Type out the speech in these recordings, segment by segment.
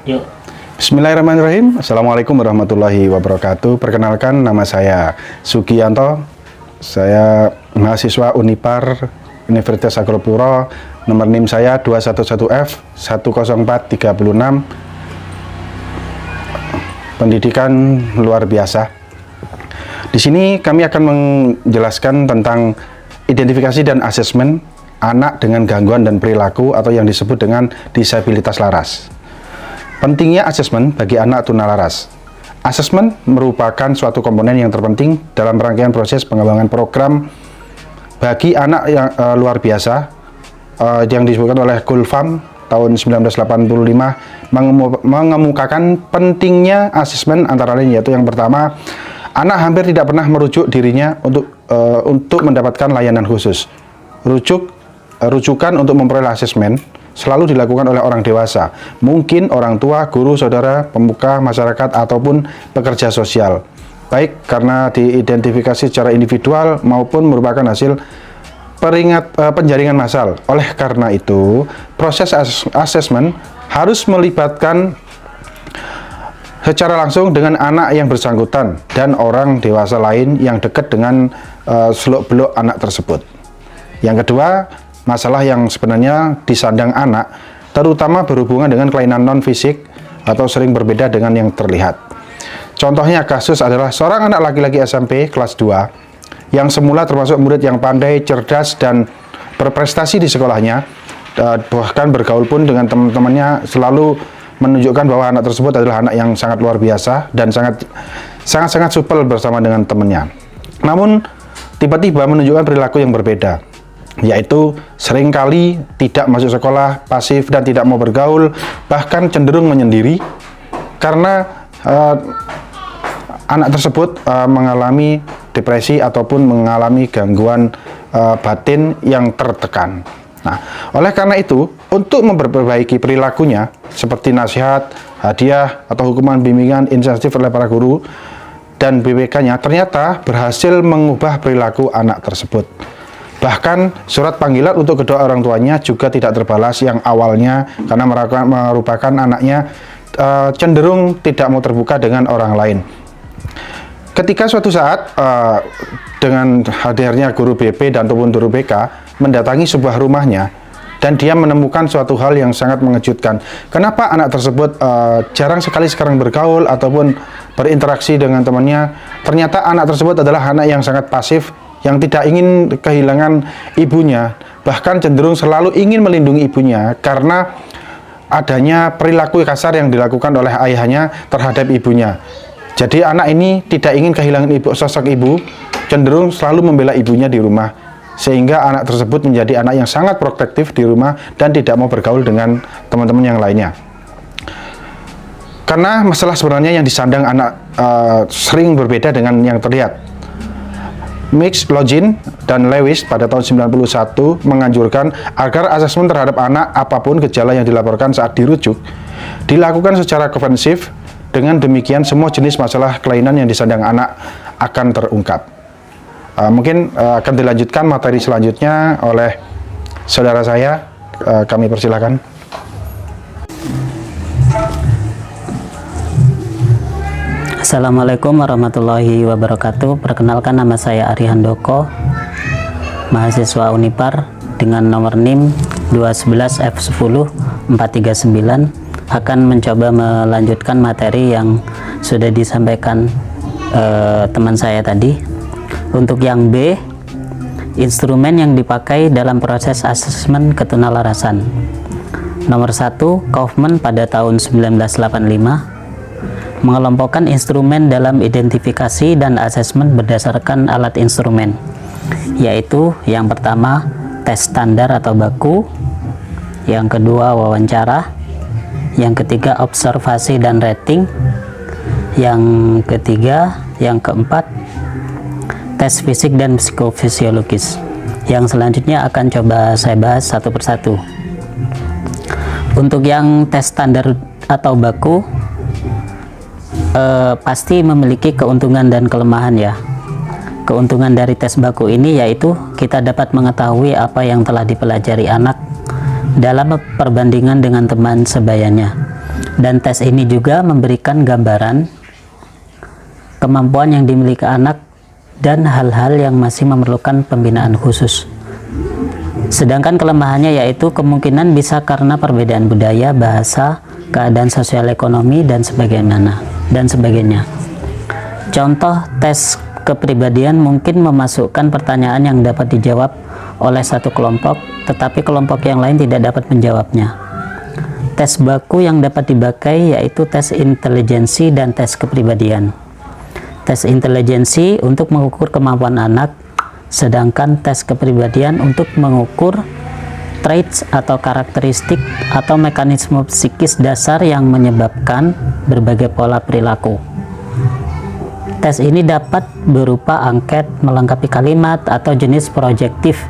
Yuk. Bismillahirrahmanirrahim. Assalamualaikum warahmatullahi wabarakatuh. Perkenalkan, nama saya Sugianto. Saya mahasiswa Unipar Universitas Agropuro. Nomor NIM saya 211F 10436. Pendidikan luar biasa. Di sini kami akan menjelaskan tentang identifikasi dan asesmen anak dengan gangguan dan perilaku atau yang disebut dengan disabilitas laras. Pentingnya asesmen bagi anak tunalaras. Asesmen merupakan suatu komponen yang terpenting dalam rangkaian proses pengembangan program bagi anak yang luar biasa yang disebutkan oleh Gulfam tahun 1985 mengemukakan pentingnya asesmen antara lain, yaitu yang pertama, anak hampir tidak pernah merujuk dirinya untuk mendapatkan layanan khusus. Rujukan untuk memperoleh asesmen selalu dilakukan oleh orang dewasa, mungkin orang tua, guru, saudara, pemuka, masyarakat, ataupun pekerja sosial, baik karena diidentifikasi secara individual maupun merupakan hasil penjaringan massal. Oleh karena itu, proses asesmen harus melibatkan secara langsung dengan anak yang bersangkutan dan orang dewasa lain yang dekat dengan seluk-beluk anak tersebut. Yang kedua, masalah yang sebenarnya disandang anak, terutama berhubungan dengan kelainan non-fisik atau sering berbeda dengan yang terlihat. Contohnya kasus adalah seorang anak laki-laki SMP kelas 2 yang semula termasuk murid yang pandai, cerdas, dan berprestasi di sekolahnya, bahkan bergaul pun dengan teman-temannya selalu menunjukkan bahwa anak tersebut adalah anak yang sangat luar biasa dan sangat supel bersama dengan temannya. Namun tiba-tiba menunjukkan perilaku yang berbeda, yaitu seringkali tidak masuk sekolah, pasif dan tidak mau bergaul, bahkan cenderung menyendiri karena anak tersebut mengalami depresi ataupun mengalami gangguan batin yang tertekan. Nah, oleh karena itu, untuk memperbaiki perilakunya seperti nasihat, hadiah, atau hukuman bimbingan insentif oleh para guru dan BPK-nya ternyata berhasil mengubah perilaku anak tersebut. Bahkan surat panggilan untuk kedua orang tuanya juga tidak terbalas yang awalnya karena merupakan anaknya cenderung tidak mau terbuka dengan orang lain. Ketika suatu saat dengan hadirnya guru BP dan ataupun guru BK mendatangi sebuah rumahnya dan dia menemukan suatu hal yang sangat mengejutkan. Kenapa anak tersebut jarang sekali sekarang bergaul ataupun berinteraksi dengan temannya? Ternyata anak tersebut adalah anak yang sangat pasif, yang tidak ingin kehilangan ibunya, bahkan cenderung selalu ingin melindungi ibunya karena adanya perilaku kasar yang dilakukan oleh ayahnya terhadap ibunya. Jadi anak ini tidak ingin kehilangan sosok ibu, cenderung selalu membela ibunya di rumah, sehingga anak tersebut menjadi anak yang sangat protektif di rumah dan tidak mau bergaul dengan teman-teman yang lainnya. Karena masalah sebenarnya yang disandang anak sering berbeda dengan yang terlihat. Mix, Login, dan Lewis pada tahun 91 menganjurkan agar asesmen terhadap anak apapun gejala yang dilaporkan saat dirujuk dilakukan secara komprehensif. Dengan demikian semua jenis masalah kelainan yang disandang anak akan terungkap. Mungkin akan dilanjutkan materi selanjutnya oleh saudara saya. Kami persilakan. Assalamualaikum warahmatullahi wabarakatuh. Perkenalkan, nama saya Ari Handoko, mahasiswa Unipar dengan nomor NIM 211F10 439, akan mencoba melanjutkan materi yang sudah disampaikan teman saya tadi. Untuk yang B, instrumen yang dipakai dalam proses asesmen ketunalarasan. Nomor 1, Kaufman pada tahun 1985 mengelompokkan instrumen dalam identifikasi dan asesmen berdasarkan alat instrumen, yaitu yang pertama tes standar atau baku, yang kedua wawancara, yang ketiga observasi dan rating, yang keempat tes fisik dan psikofisiologis. Yang selanjutnya akan coba saya bahas satu persatu. Untuk yang tes standar atau baku pasti memiliki keuntungan dan kelemahan ya. Keuntungan dari tes baku ini yaitu kita dapat mengetahui apa yang telah dipelajari anak dalam perbandingan dengan teman sebayanya. Dan tes ini juga memberikan gambaran kemampuan yang dimiliki anak dan hal-hal yang masih memerlukan pembinaan khusus. Sedangkan kelemahannya yaitu kemungkinan bisa karena perbedaan budaya, bahasa, keadaan sosial ekonomi, dan sebagainya. Contoh tes kepribadian mungkin memasukkan pertanyaan yang dapat dijawab oleh satu kelompok, tetapi kelompok yang lain tidak dapat menjawabnya. Tes baku yang dapat dipakai yaitu tes intelijensi dan tes kepribadian. Tes intelijensi untuk mengukur kemampuan anak, sedangkan tes kepribadian untuk mengukur traits atau karakteristik atau mekanisme psikis dasar yang menyebabkan berbagai pola perilaku. Tes ini dapat berupa angket, melengkapi kalimat, atau jenis proyektif,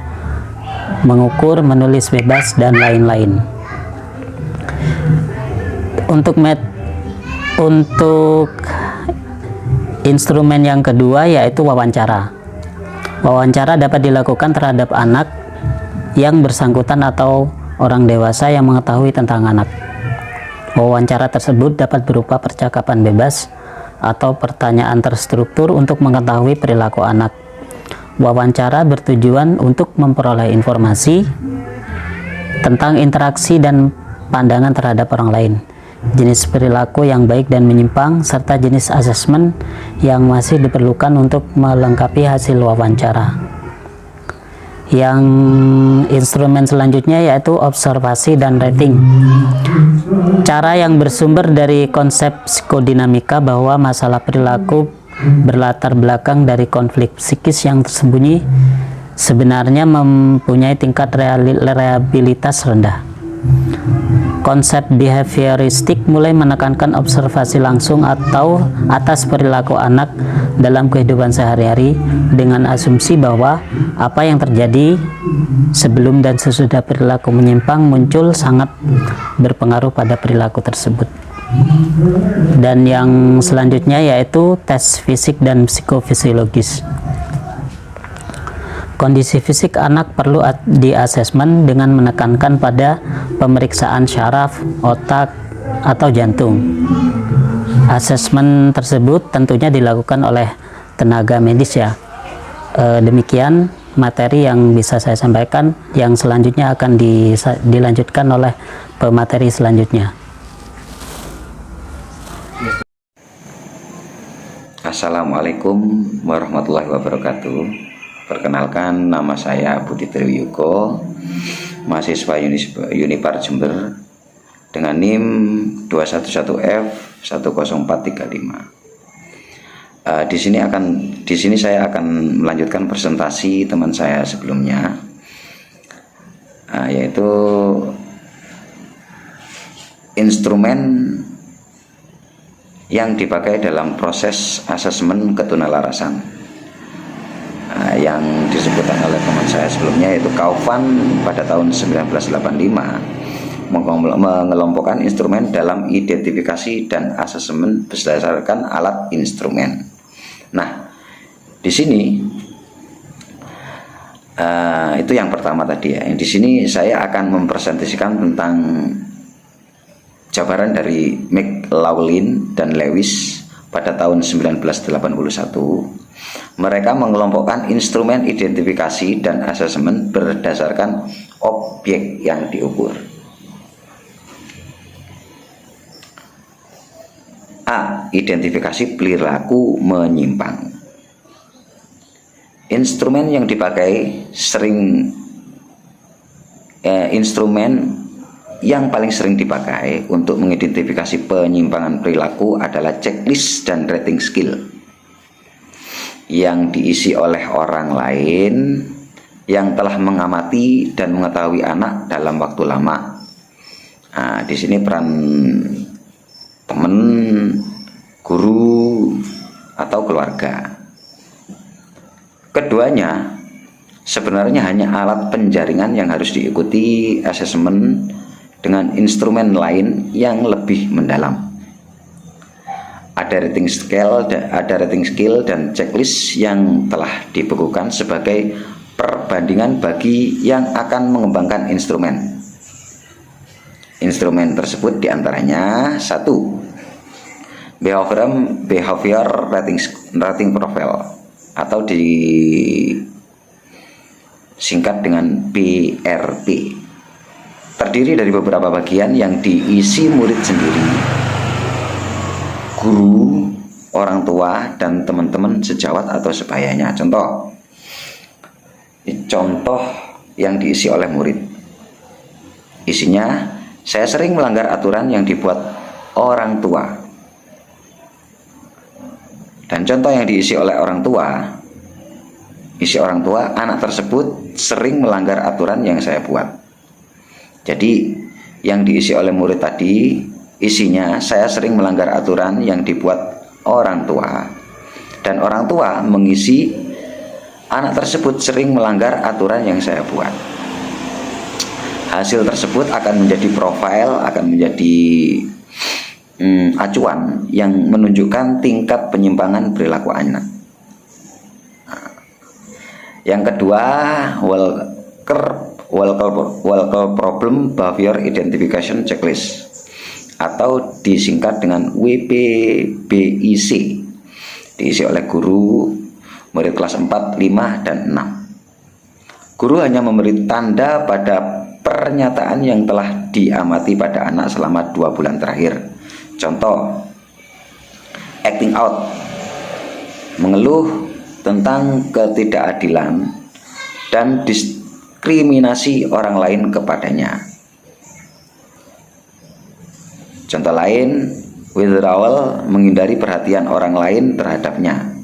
mengukur, menulis bebas, dan lain-lain. Untuk instrumen yang kedua yaitu wawancara. Wawancara dapat dilakukan terhadap anak yang bersangkutan atau orang dewasa yang mengetahui tentang anak. Wawancara tersebut dapat berupa percakapan bebas atau pertanyaan terstruktur untuk mengetahui perilaku anak. Wawancara bertujuan untuk memperoleh informasi tentang interaksi dan pandangan terhadap orang lain, jenis perilaku yang baik dan menyimpang, serta jenis asesmen yang masih diperlukan untuk melengkapi hasil wawancara. Yang instrumen selanjutnya yaitu observasi dan rating. Cara yang bersumber dari konsep psikodinamika bahwa masalah perilaku berlatar belakang dari konflik psikis yang tersembunyi sebenarnya mempunyai tingkat reliabilitas rendah. Konsep behavioristik mulai menekankan observasi langsung atau atas perilaku anak dalam kehidupan sehari-hari dengan asumsi bahwa apa yang terjadi sebelum dan sesudah perilaku menyimpang muncul sangat berpengaruh pada perilaku tersebut. Dan yang selanjutnya yaitu tes fisik dan psikofisiologis. Kondisi fisik anak perlu diasesmen dengan menekankan pada pemeriksaan syaraf, otak, atau jantung. Asesmen tersebut tentunya dilakukan oleh tenaga medis ya. Demikian materi yang bisa saya sampaikan. Yang selanjutnya akan dilanjutkan oleh pemateri selanjutnya. Assalamualaikum warahmatullahi wabarakatuh. Perkenalkan, nama saya Budi Triwiyuko, mahasiswa Unipar Jember dengan NIM 211F10435. Di sini saya akan melanjutkan presentasi teman saya sebelumnya, yaitu instrumen yang dipakai dalam proses asesmen ketunalarasan. Yang disebutkan oleh teman saya sebelumnya yaitu Kaufman pada tahun 1985 mengelompokkan instrumen dalam identifikasi dan asesmen berdasarkan alat instrumen. Nah, di sini itu yang pertama tadi ya. Di sini saya akan mempresentasikan tentang jabaran dari McLaughlin dan Lewis pada tahun 1981. Mereka mengelompokkan instrumen identifikasi dan asesmen berdasarkan objek yang diukur. A. Identifikasi perilaku menyimpang. Instrumen yang dipakai instrumen yang paling sering dipakai untuk mengidentifikasi penyimpangan perilaku adalah checklist dan rating skill yang diisi oleh orang lain yang telah mengamati dan mengetahui anak dalam waktu lama. Nah, di sini peran teman, guru, atau keluarga. Keduanya sebenarnya hanya alat penjaringan yang harus diikuti asesmen dengan instrumen lain yang lebih mendalam. Ada rating skill dan checklist yang telah dibekukan sebagai perbandingan bagi yang akan mengembangkan instrumen. instrumen tersebut diantaranya: 1. Behavior rating profile atau disingkat dengan BRP. Terdiri dari beberapa bagian yang diisi murid sendiri, guru, orang tua, dan teman-teman sejawat atau sebayanya. Contoh yang diisi oleh murid. Isinya: saya sering melanggar aturan yang dibuat orang tua. Dan contoh yang diisi oleh orang tua, anak tersebut sering melanggar aturan yang saya buat. Jadi yang diisi oleh murid tadi, isinya saya sering melanggar aturan yang dibuat orang tua, dan orang tua mengisi anak tersebut sering melanggar aturan yang saya buat. Hasil tersebut akan menjadi profil, akan menjadi acuan yang menunjukkan tingkat penyimpangan perilaku anak. Yang kedua, Walker Problem Behavior Identification Checklist atau disingkat dengan WPBIC, diisi oleh guru, murid kelas 4, 5, dan 6. Guru hanya memberi tanda pada pernyataan yang telah diamati pada anak selama 2 bulan terakhir. Contoh: acting out, mengeluh tentang ketidakadilan dan diskriminasi orang lain kepadanya. Contoh lain: withdrawal, menghindari perhatian orang lain terhadapnya.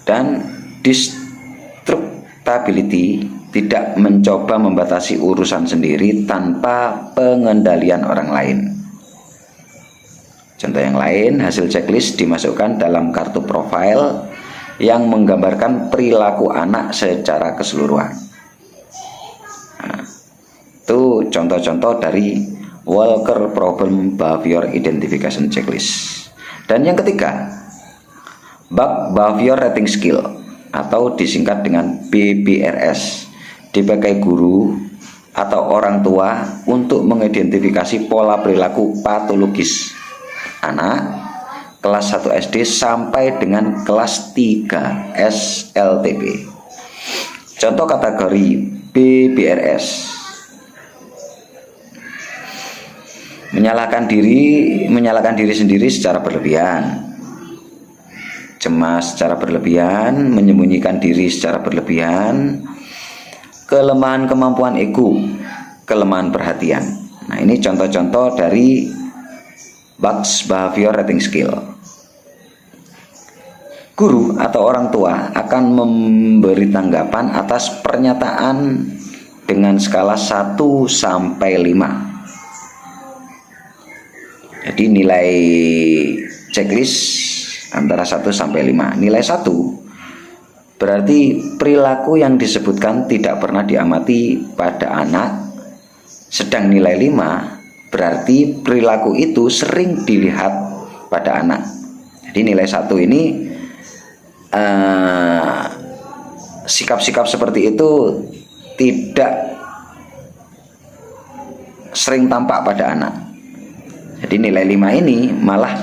Dan destructibility, tidak mencoba membatasi urusan sendiri tanpa pengendalian orang lain. Contoh yang lain: hasil checklist dimasukkan dalam kartu profil yang menggambarkan perilaku anak secara keseluruhan. Nah, itu contoh-contoh dari Walker Problem Behavior Identification Checklist. Dan yang ketiga, Behavior Rating Skill atau disingkat dengan BBRS, dipakai guru atau orang tua untuk mengidentifikasi pola perilaku patologis anak kelas 1 SD sampai dengan kelas 3 SLTP. Contoh kategori BBRS: menyalahkan diri sendiri secara berlebihan, cemas secara berlebihan, menyembunyikan diri secara berlebihan, kelemahan kemampuan ego, kelemahan perhatian. Nah, ini contoh-contoh dari Behavior Rating Skill. Guru atau orang tua akan memberi tanggapan atas pernyataan dengan skala 1 sampai 5. Jadi nilai checklist antara 1 sampai 5. Nilai 1 berarti perilaku yang disebutkan tidak pernah diamati pada anak. Sedang nilai 5 berarti perilaku itu sering dilihat pada anak. Jadi nilai 1 ini sikap-sikap seperti itu tidak sering tampak pada anak. Jadi nilai 5 ini malah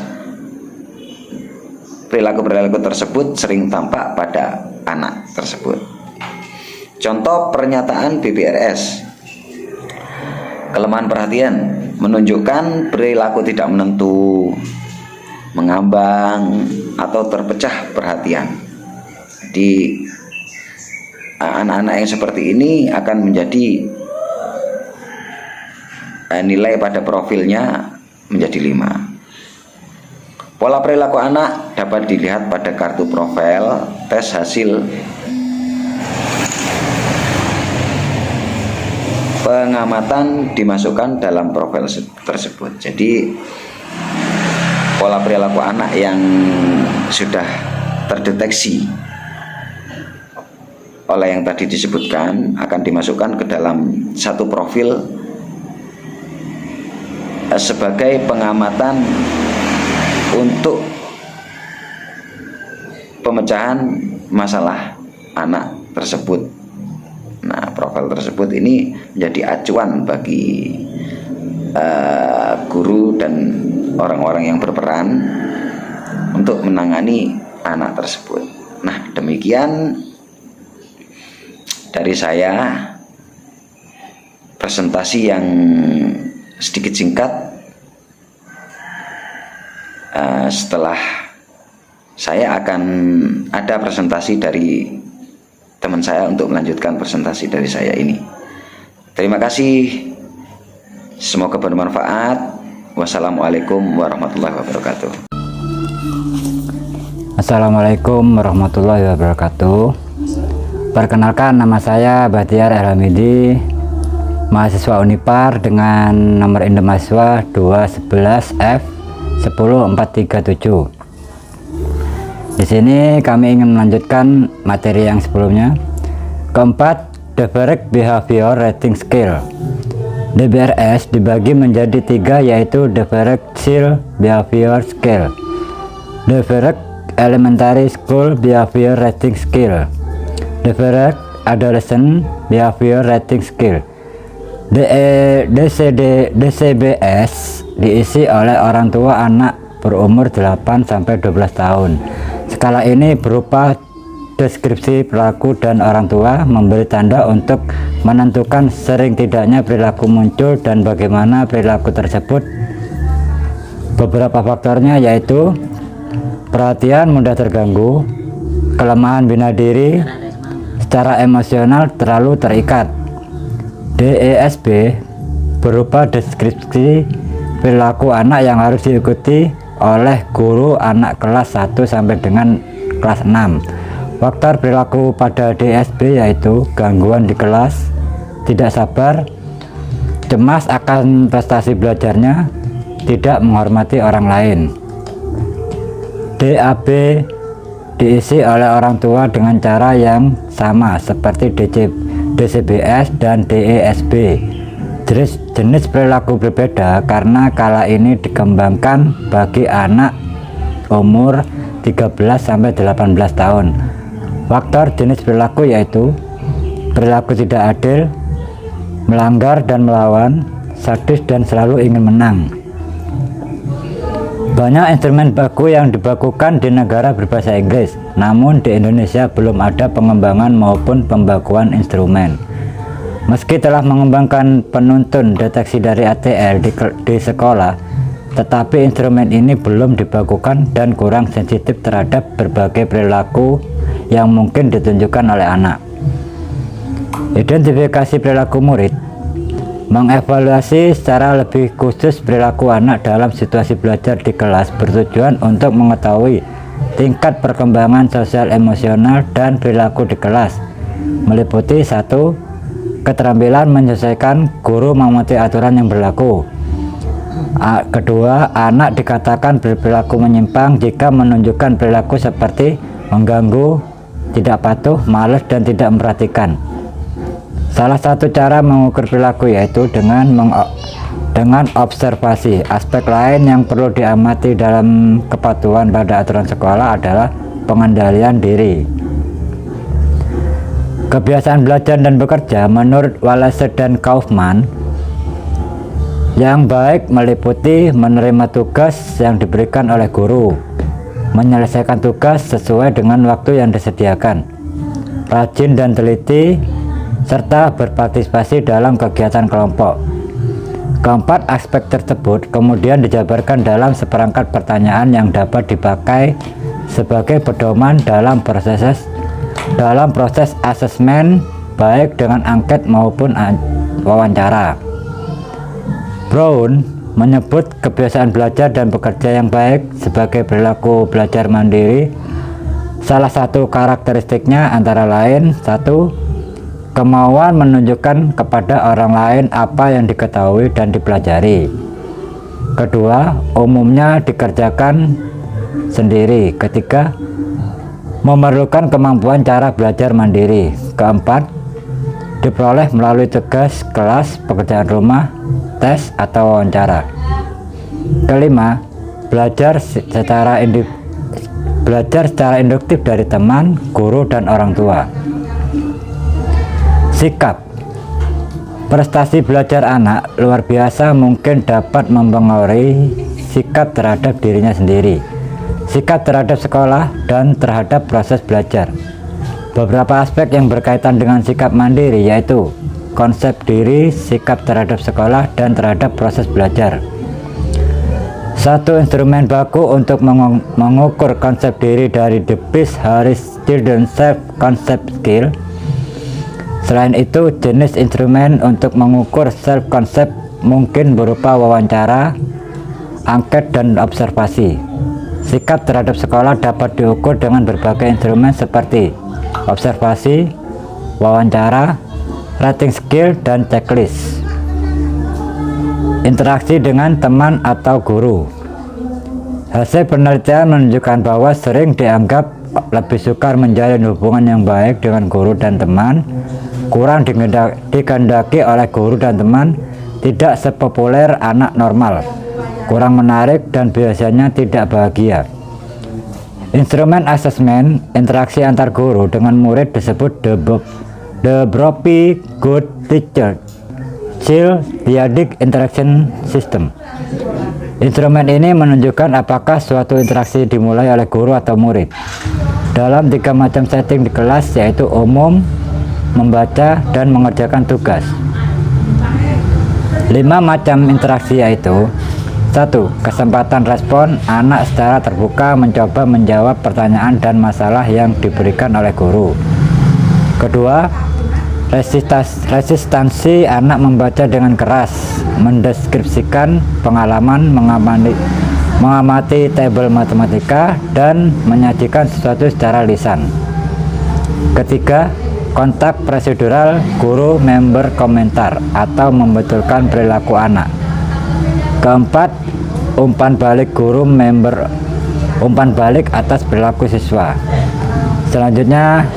perilaku-perilaku tersebut sering tampak pada anak tersebut. Contoh pernyataan BBRS: kelemahan perhatian, menunjukkan perilaku tidak menentu, mengambang, atau terpecah perhatian. Jadi anak-anak yang seperti ini akan menjadi nilai pada profilnya menjadi 5. Pola perilaku anak dapat dilihat pada kartu profil. Tes hasil pengamatan dimasukkan dalam profil tersebut. Jadi pola perilaku anak yang sudah terdeteksi oleh yang tadi disebutkan akan dimasukkan ke dalam satu profil sebagai pengamatan untuk pemecahan masalah anak tersebut level tersebut ini menjadi acuan bagi guru dan orang-orang yang berperan untuk menangani anak tersebut. Nah, demikian dari saya, presentasi yang sedikit singkat. Setelah saya akan ada presentasi dari teman saya untuk melanjutkan presentasi dari saya ini. Terima kasih, semoga bermanfaat. Wassalamualaikum warahmatullahi wabarakatuh. Assalamualaikum warahmatullahi wabarakatuh. Perkenalkan, nama saya Bahtiar Elhamidi, mahasiswa Unipar dengan nomor induk mahasiswa 211F10437. Di sini kami ingin melanjutkan materi yang sebelumnya. Keempat, Develop Behavior Rating Scale. DBRS dibagi menjadi 3, yaitu Develop Child Behavior Scale, Develop Elementary School Behavior Rating Scale, Develop Adolescent Behavior Rating Scale. DCBS diisi oleh orang tua anak berumur 8-12 tahun. Skala ini berupa deskripsi perilaku dan orang tua memberi tanda untuk menentukan sering tidaknya perilaku muncul dan bagaimana perilaku tersebut. Beberapa faktornya yaitu perhatian mudah terganggu, kelemahan bina diri, secara emosional terlalu terikat. DESB berupa deskripsi perilaku anak yang harus diikuti oleh guru anak kelas 1 sampai dengan kelas 6. Faktor perilaku pada DSB yaitu gangguan di kelas, tidak sabar, cemas akan prestasi belajarnya, tidak menghormati orang lain. DAB diisi oleh orang tua dengan cara yang sama seperti DCBS dan DESB. Jenis perilaku berbeda karena kala ini dikembangkan bagi anak umur 13-18 tahun. Faktor jenis perilaku yaitu perilaku tidak adil, melanggar dan melawan, sadis dan selalu ingin menang. Banyak instrumen baku yang dibakukan di negara berbahasa Inggris, namun di Indonesia belum ada pengembangan maupun pembakuan instrumen. Meski telah mengembangkan penuntun deteksi dari ATL di sekolah, tetapi instrumen ini belum dibakukan dan kurang sensitif terhadap berbagai perilaku yang mungkin ditunjukkan oleh anak. Identifikasi perilaku murid mengevaluasi secara lebih khusus perilaku anak dalam situasi belajar di kelas bertujuan untuk mengetahui tingkat perkembangan sosial emosional dan perilaku di kelas, meliputi 1. Keterampilan menyesuaikan guru mengamati aturan yang berlaku. Kedua, anak dikatakan berperilaku menyimpang jika menunjukkan perilaku seperti mengganggu, tidak patuh, malas, dan tidak memperhatikan. Salah satu cara mengukur perilaku yaitu dengan observasi. Aspek lain yang perlu diamati dalam kepatuhan pada aturan sekolah adalah pengendalian diri. Kebiasaan belajar dan bekerja menurut Wallace dan Kaufman yang baik meliputi menerima tugas yang diberikan oleh guru, menyelesaikan tugas sesuai dengan waktu yang disediakan, rajin dan teliti, serta berpartisipasi dalam kegiatan kelompok. Keempat aspek tersebut kemudian dijabarkan dalam seperangkat pertanyaan yang dapat dipakai sebagai pedoman dalam proses asesmen baik dengan angket maupun wawancara. Brown menyebut kebiasaan belajar dan bekerja yang baik sebagai perilaku belajar mandiri. Salah satu karakteristiknya antara lain 1. Kemauan menunjukkan kepada orang lain apa yang diketahui dan dipelajari. Kedua, umumnya dikerjakan sendiri. Ketiga, memerlukan kemampuan cara belajar mandiri. Keempat, diperoleh melalui tugas kelas, pekerjaan rumah, tes, atau wawancara. Kelima, belajar secara induktif dari teman, guru, dan orang tua. Sikap Prestasi belajar anak luar biasa mungkin dapat mempengaruhi sikap terhadap dirinya sendiri, sikap terhadap sekolah, dan terhadap proses belajar. Beberapa aspek yang berkaitan dengan sikap mandiri yaitu konsep diri, sikap terhadap sekolah, dan terhadap proses belajar. Satu instrumen baku untuk mengukur konsep diri dari The Peace Harris Children's Self-Concept Skill. Selain itu, jenis instrumen untuk mengukur self-concept mungkin berupa wawancara, angket, dan observasi. Sikap terhadap sekolah dapat diukur dengan berbagai instrumen seperti observasi, wawancara, rating skill, dan checklist. Interaksi dengan teman atau guru. Hasil penelitian menunjukkan bahwa sering dianggap lebih sukar menjalin hubungan yang baik dengan guru dan teman, kurang dikehendaki oleh guru dan teman, tidak sepopuler anak normal, kurang menarik, dan biasanya tidak bahagia. Instrumen asesmen interaksi antar guru dengan murid disebut the Brophy Good Teacher Child Dyadic Interaction System. Instrumen ini menunjukkan apakah suatu interaksi dimulai oleh guru atau murid dalam 3 macam setting di kelas, yaitu umum, membaca, dan mengerjakan tugas. 5 macam interaksi yaitu: 1. Kesempatan respon, anak secara terbuka mencoba menjawab pertanyaan dan masalah yang diberikan oleh guru. Kedua, resistansi, anak membaca dengan keras, mendeskripsikan pengalaman, mengamati tabel matematika, dan menyajikan sesuatu secara lisan. Ketiga, kontak prosedural, guru member komentar atau membetulkan perilaku anak. Keempat, umpan balik guru member, umpan balik atas perilaku siswa. Selanjutnya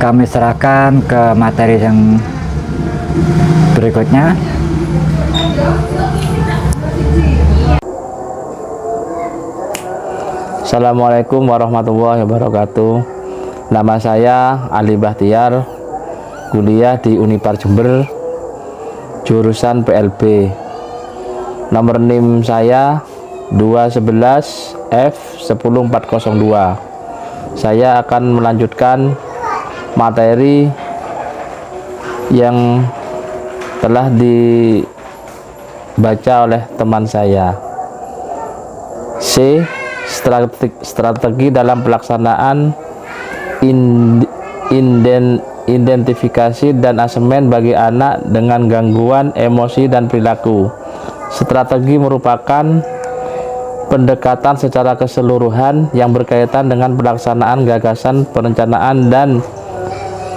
kami serahkan ke materi yang berikutnya. Assalamualaikum warahmatullahi wabarakatuh. Nama saya Ali Bahtiar, kuliah di Unipar Jember, jurusan PLB. Nomor NIM saya 211 F10402. Saya akan melanjutkan materi yang telah dibaca oleh teman saya. C. Strategi dalam pelaksanaan identifikasi dan asesmen bagi anak dengan gangguan emosi dan perilaku. Strategi merupakan pendekatan secara keseluruhan yang berkaitan dengan pelaksanaan gagasan, perencanaan, dan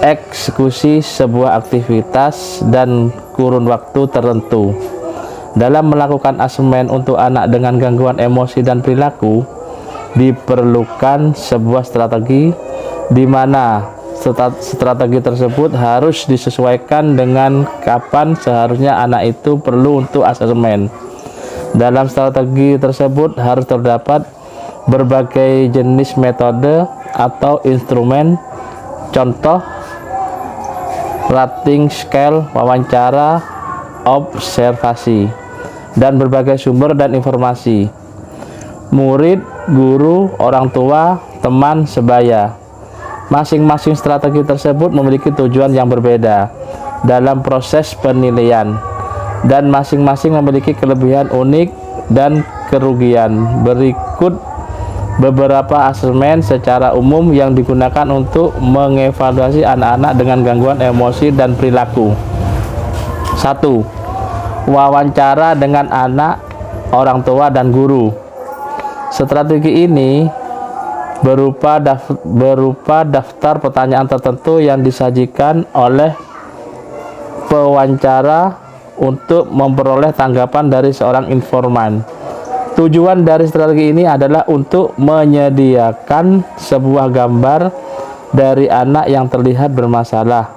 eksekusi sebuah aktivitas dan kurun waktu tertentu. Dalam melakukan asesmen untuk anak dengan gangguan emosi dan perilaku, diperlukan sebuah strategi di mana strategi tersebut harus disesuaikan dengan kapan seharusnya anak itu perlu untuk asesmen. Dalam strategi tersebut harus terdapat berbagai jenis metode atau instrumen, contoh rating scale, wawancara, observasi, dan berbagai sumber dan informasi. Murid, guru, orang tua, teman, sebaya. Masing-masing strategi tersebut memiliki tujuan yang berbeda dalam proses penilaian, dan masing-masing memiliki kelebihan unik dan kerugian. Berikut beberapa asesmen secara umum yang digunakan untuk mengevaluasi anak-anak dengan gangguan emosi dan perilaku. 1. Wawancara dengan anak, orang tua, dan guru. Strategi ini berupa daftar pertanyaan tertentu yang disajikan oleh pewawancara untuk memperoleh tanggapan dari seorang informan. Tujuan dari strategi ini adalah untuk menyediakan sebuah gambar dari anak yang terlihat bermasalah,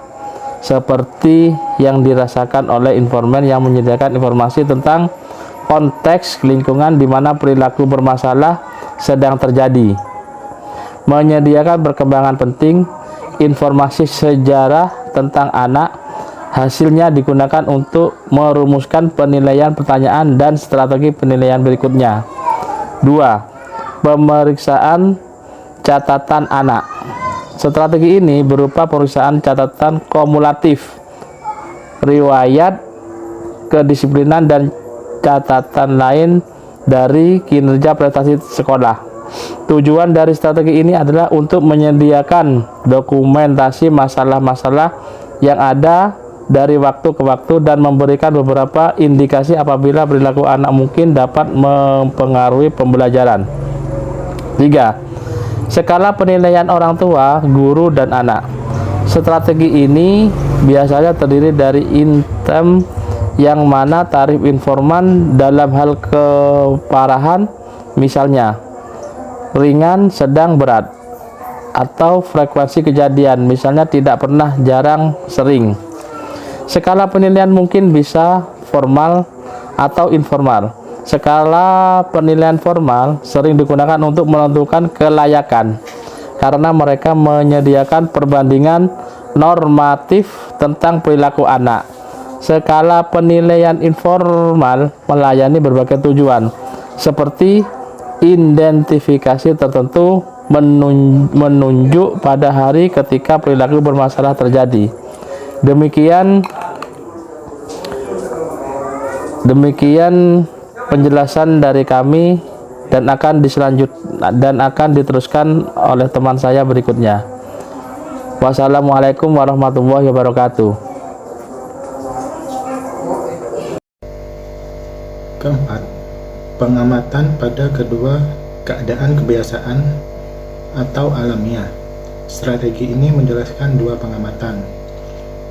seperti yang dirasakan oleh informan yang menyediakan informasi tentang konteks lingkungan di mana perilaku bermasalah sedang terjadi. Menyediakan perkembangan penting, informasi sejarah tentang anak, Hasilnya digunakan untuk merumuskan penilaian pertanyaan dan strategi penilaian berikutnya. 2. Pemeriksaan catatan anak. Strategi ini berupa pemeriksaan catatan kumulatif, riwayat kedisiplinan, dan catatan lain dari kinerja prestasi sekolah. Tujuan dari strategi ini adalah untuk menyediakan dokumentasi masalah-masalah yang ada dari waktu ke waktu dan memberikan beberapa indikasi apabila perilaku anak mungkin dapat mempengaruhi pembelajaran. 3. Skala penilaian orang tua, guru, dan anak. Strategi ini biasanya terdiri dari item yang mana tarif informan dalam hal keparahan, misalnya ringan, sedang, berat, atau frekuensi kejadian, misalnya tidak pernah, jarang, sering. Skala penilaian mungkin bisa formal atau informal. Skala penilaian formal sering digunakan untuk menentukan kelayakan karena mereka menyediakan perbandingan normatif tentang perilaku anak. Skala penilaian informal melayani berbagai tujuan seperti identifikasi tertentu, menunjuk pada hari ketika perilaku bermasalah terjadi. Demikian penjelasan dari kami dan akan diteruskan oleh teman saya berikutnya. Wassalamualaikum warahmatullahi wabarakatuh. Keempat, pengamatan pada kedua keadaan kebiasaan atau alamiah. Strategi ini menjelaskan dua pengamatan,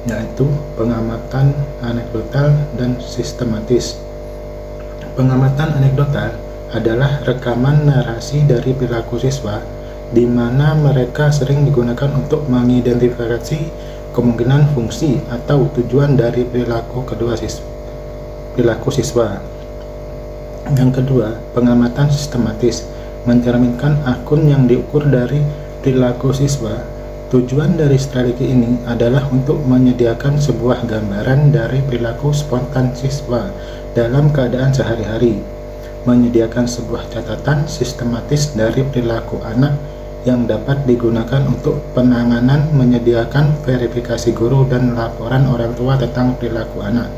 yaitu pengamatan anekdotal dan sistematis. Pengamatan anekdotal adalah rekaman narasi dari perilaku siswa di mana mereka sering digunakan untuk mengidentifikasi kemungkinan fungsi atau tujuan dari perilaku siswa. Yang kedua, pengamatan sistematis mencerminkan akun yang diukur dari perilaku siswa. Tujuan dari strategi ini adalah untuk menyediakan sebuah gambaran dari perilaku spontan siswa dalam keadaan sehari-hari, menyediakan sebuah catatan sistematis dari perilaku anak yang dapat digunakan untuk penanganan, menyediakan verifikasi guru dan laporan orang tua tentang perilaku anak.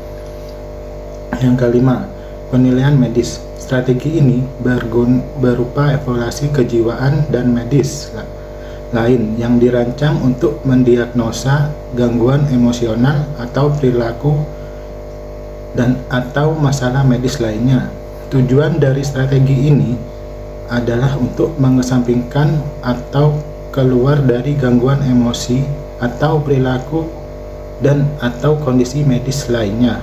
Yang kelima, penilaian medis. Strategi ini berupa evaluasi kejiwaan dan medis lain yang dirancang untuk mendiagnosa gangguan emosional atau perilaku atau masalah medis lainnya. Tujuan dari strategi ini adalah untuk mengesampingkan atau keluar dari gangguan emosi atau perilaku atau kondisi medis lainnya,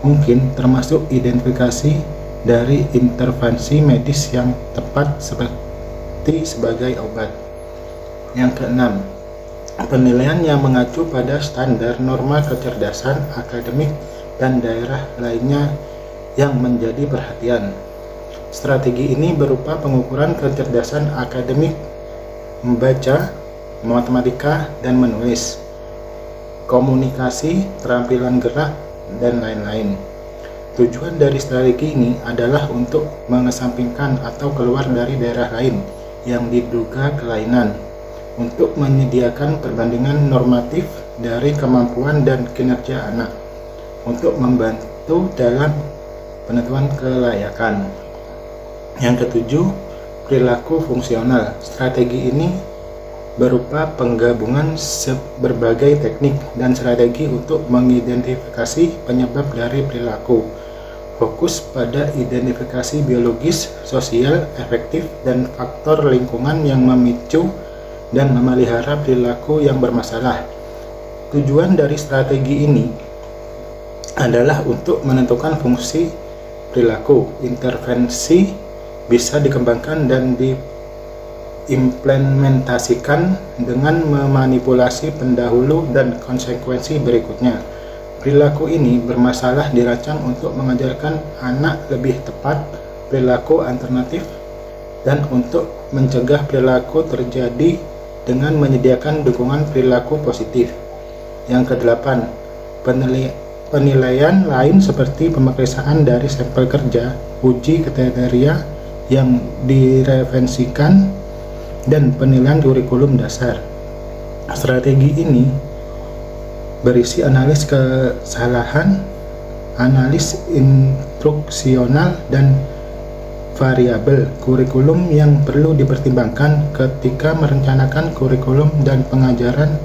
mungkin termasuk identifikasi dari intervensi medis yang tepat seperti sebagai obat. Yang keenam, penilaian yang mengacu pada standar norma kecerdasan akademik dan daerah lainnya yang menjadi perhatian. Strategi ini berupa pengukuran kecerdasan akademik, membaca, matematika, dan menulis, komunikasi, keterampilan gerak, dan lain-lain. Tujuan dari strategi ini adalah untuk mengesampingkan atau keluar dari daerah lain yang diduga kelainan, untuk menyediakan perbandingan normatif dari kemampuan dan kinerja anak, untuk membantu dalam penentuan kelayakan. Yang ketujuh, perilaku fungsional. Strategi ini berupa penggabungan berbagai teknik dan strategi untuk mengidentifikasi penyebab dari perilaku. Fokus pada identifikasi biologis, sosial, efektif, dan faktor lingkungan yang memicu dan memelihara perilaku yang bermasalah. Tujuan dari strategi ini adalah untuk menentukan fungsi perilaku. Intervensi bisa dikembangkan dan diimplementasikan dengan memanipulasi pendahulu dan konsekuensi berikutnya. Perilaku ini bermasalah dirancang untuk mengajarkan anak lebih tepat perilaku alternatif dan untuk mencegah perilaku terjadi dengan menyediakan dukungan perilaku positif. Yang kedelapan, penilaian lain seperti pemeriksaan dari sampel kerja, uji kriteria yang direferensikan, dan penilaian kurikulum dasar. Strategi ini berisi analis kesalahan, analis instruksional, dan variabel kurikulum yang perlu dipertimbangkan ketika merencanakan kurikulum dan pengajaran.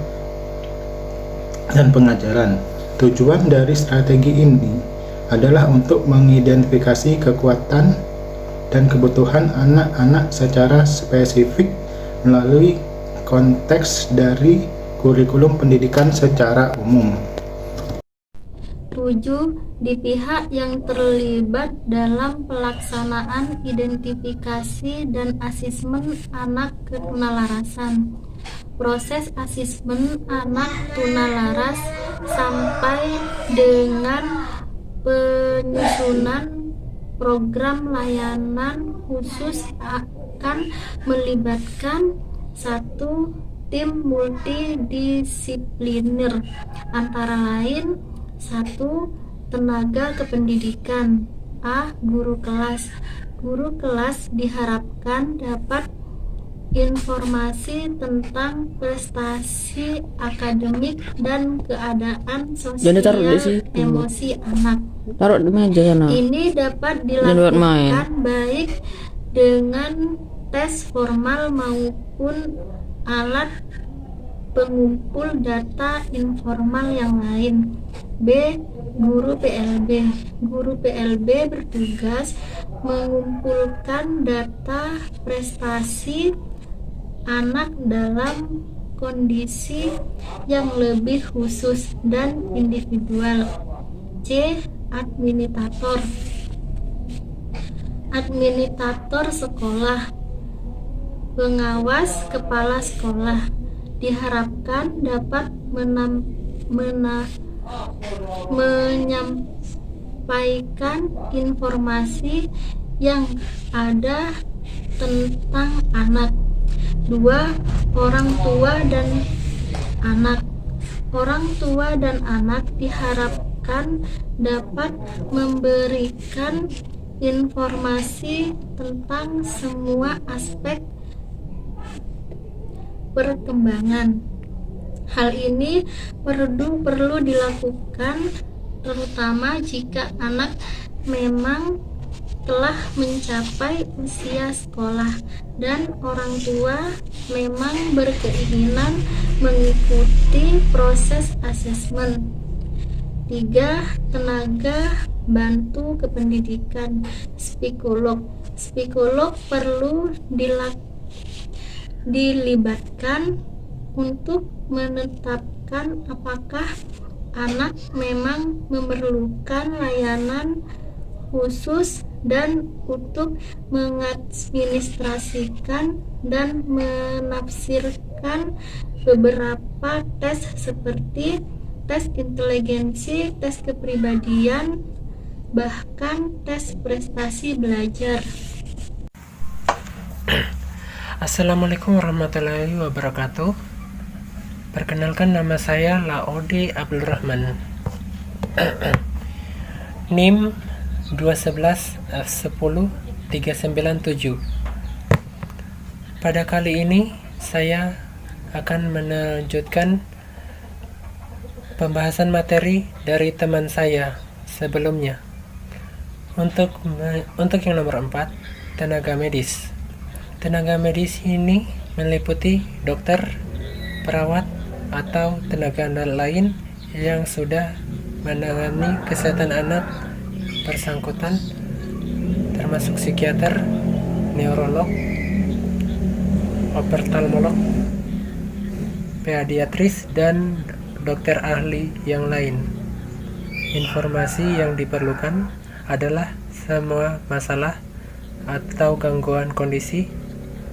Tujuan dari strategi ini adalah untuk mengidentifikasi kekuatan dan kebutuhan anak-anak secara spesifik melalui konteks dari kurikulum pendidikan secara umum. 7. Di pihak yang terlibat dalam pelaksanaan identifikasi dan asesmen anak ketunalarasan. Proses asesmen anak tunalaras sampai dengan penyusunan program layanan khusus akan melibatkan satu tim multidisipliner, antara lain 1. Tenaga kependidikan. A. Guru kelas. Guru kelas diharapkan dapat informasi tentang prestasi akademik dan keadaan sosial emosi anak. Taruh di meja ya, nah. Ini dapat dilakukan baik dengan tes formal maupun alat pengumpul data informal yang lain. B. Guru PLB. Guru PLB bertugas mengumpulkan data prestasi anak dalam kondisi yang lebih khusus dan individual. C. Administrator. Administrator sekolah, pengawas kepala sekolah diharapkan dapat menyampaikan informasi yang ada tentang anak. 2. Orang tua dan anak. Orang tua dan anak diharapkan dapat memberikan informasi tentang semua aspek perkembangan. Hal ini perlu dilakukan terutama jika anak memang telah mencapai usia sekolah dan orang tua memang berkeinginan mengikuti proses asesmen. 3. Tenaga bantu kependidikan. Psikolog. Psikolog perlu dilibatkan untuk menetapkan apakah anak memang memerlukan layanan khusus dan untuk mengadministrasikan dan menafsirkan beberapa tes seperti tes inteligensi, tes kepribadian, bahkan tes prestasi belajar. Assalamualaikum warahmatullahi wabarakatuh. Perkenalkan, nama saya Laode Abdul Rahman. NIM 211F10-397. Pada kali ini saya akan melanjutkan pembahasan materi dari teman saya sebelumnya. Untuk yang nomor 4, tenaga medis. Tenaga medis ini meliputi dokter, perawat, atau tenaga lain yang sudah menangani kesehatan anak bersangkutan, termasuk psikiater, neurolog, oftalmolog, pediatris, dan dokter ahli yang lain. Informasi yang diperlukan adalah semua masalah atau gangguan kondisi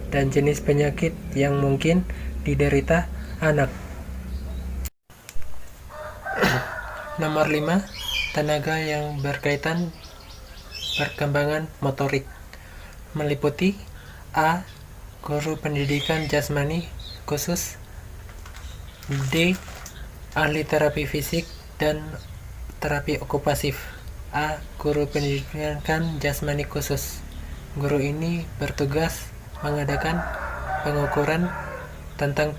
dan jenis penyakit yang mungkin diderita anak. Nomor 5, tenaga yang berkaitan perkembangan motorik meliputi A. Guru pendidikan jasmani khusus, D. Ahli terapi fisik dan terapi okupasif. A. Guru pendidikan jasmani khusus. Guru ini bertugas mengadakan pengukuran tentang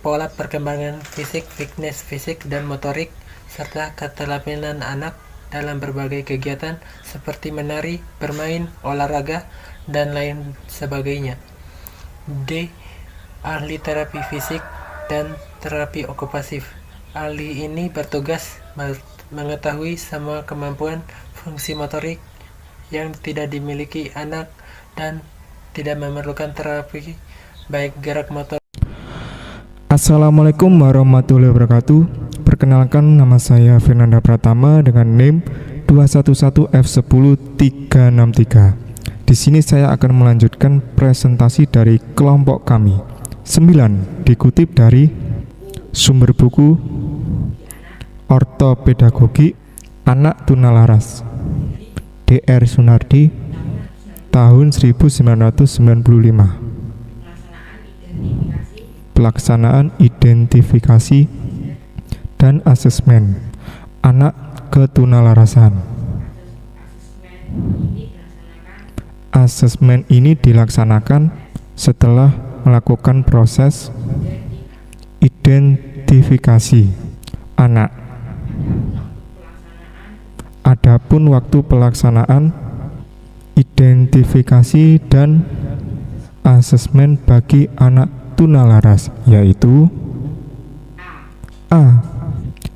pola perkembangan fisik, fitness fisik dan motorik, serta keterampilan anak dalam berbagai kegiatan seperti menari, bermain, olahraga, dan lain sebagainya. D. Ahli terapi fisik dan terapi okupasif. Ahli ini bertugas mengetahui semua kemampuan fungsi motorik yang tidak dimiliki anak dan tidak memerlukan terapi baik gerak motor. Assalamualaikum warahmatullahi wabarakatuh. Perkenalkan, nama saya Fernanda Pratama dengan NIM 211F10363. Di sini saya akan melanjutkan presentasi dari kelompok kami 9, dikutip dari sumber buku Ortopedagogi Anak Tunalaras Dr. Sunardi tahun 1995. Pelaksanaan identifikasi dan asesmen anak ketunalarasan. Asesmen ini dilaksanakan setelah melakukan proses identifikasi anak. Adapun waktu pelaksanaan identifikasi dan asesmen bagi anak tunalaras yaitu A.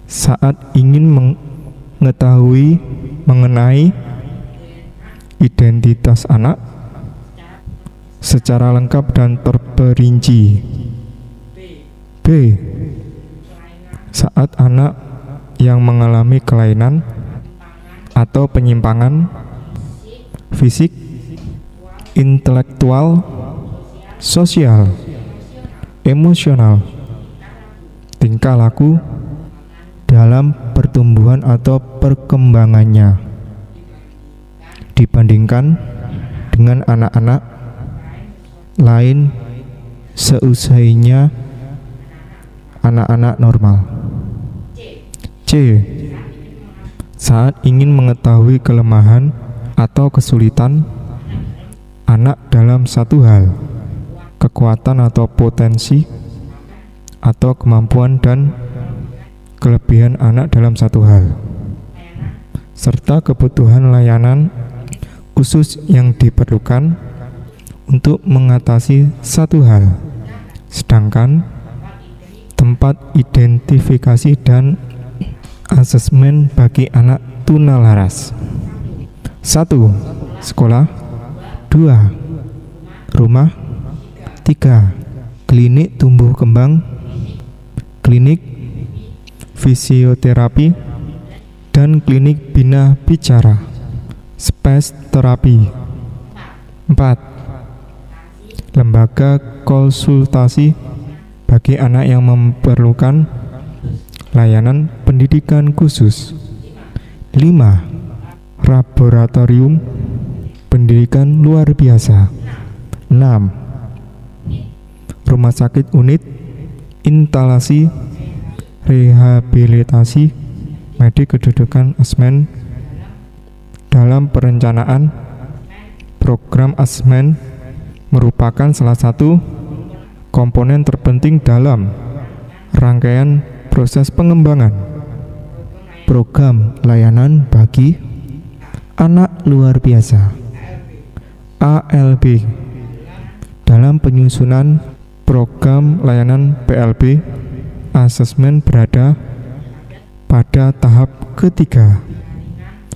Saat ingin mengetahui mengenai identitas anak secara lengkap dan terperinci. B. Saat anak yang mengalami kelainan atau penyimpangan fisik, intelektual, sosial, emosional, tingkah laku dalam pertumbuhan atau perkembangannya dibandingkan dengan anak-anak lain seusianya anak-anak normal. C. Saat ingin mengetahui kelemahan atau kesulitan anak dalam satu hal, kekuatan atau potensi atau kemampuan dan kelebihan anak dalam satu hal, serta kebutuhan layanan khusus yang diperlukan untuk mengatasi satu hal. Sedangkan tempat identifikasi dan asesmen bagi anak tunalaras: 1. Sekolah. 2. Rumah. 3. Klinik tumbuh kembang, klinik fisioterapi, dan klinik bina bicara, space terapi. 4. Lembaga konsultasi bagi anak yang memerlukan layanan pendidikan khusus. 5. Laboratorium pendidikan luar biasa. 6. Rumah sakit unit instalasi rehabilitasi medik kedudukan asesmen dalam perencanaan. Program asesmen merupakan salah satu komponen terpenting dalam rangkaian proses pengembangan program layanan bagi anak luar biasa ALB. Dalam penyusunan program layanan PLB, asesmen berada pada tahap ketiga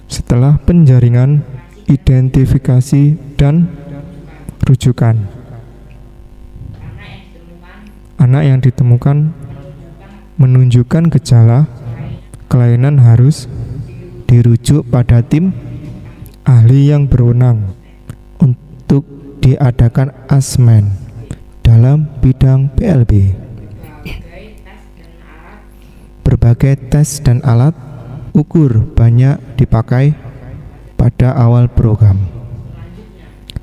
setelah penjaringan, identifikasi, dan rujukan. Anak yang ditemukan menunjukkan gejala kelainan harus dirujuk pada tim ahli yang berwenang untuk diadakan asesmen dalam bidang PLB. Berbagai tes dan alat ukur banyak dipakai pada awal program.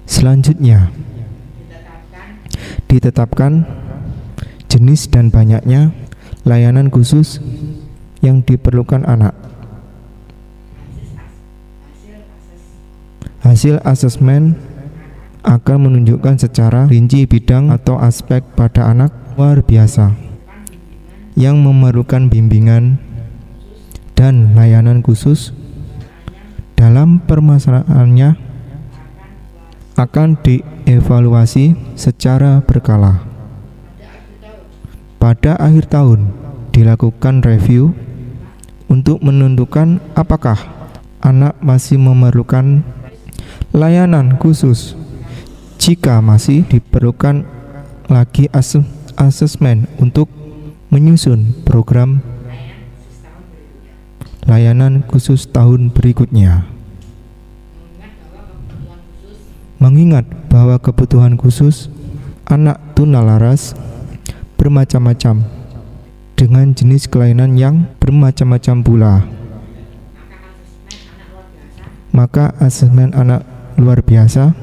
Selanjutnya, ditetapkan jenis dan banyaknya layanan khusus yang diperlukan anak. Hasil asesmen akan menunjukkan secara rinci bidang atau aspek pada anak luar biasa yang memerlukan bimbingan dan layanan khusus. Dalam permasalahannya akan dievaluasi secara berkala. Pada akhir tahun dilakukan review untuk menentukan apakah anak masih memerlukan layanan khusus. Jika masih diperlukan lagi asesmen untuk menyusun program layanan khusus tahun berikutnya. Mengingat bahwa kebutuhan khusus anak tunalaras bermacam-macam dengan jenis kelainan yang bermacam-macam pula, maka asesmen anak luar biasa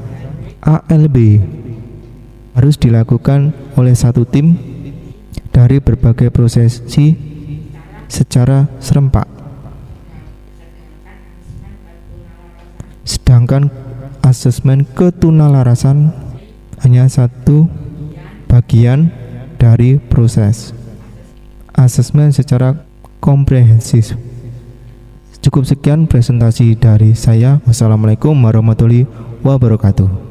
ALB harus dilakukan oleh satu tim dari berbagai prosesi secara serempak. Sedangkan asesmen ketunalarasan hanya satu bagian dari proses asesmen secara komprehensif. Cukup sekian presentasi dari saya. Wassalamualaikum warahmatullahi wabarakatuh.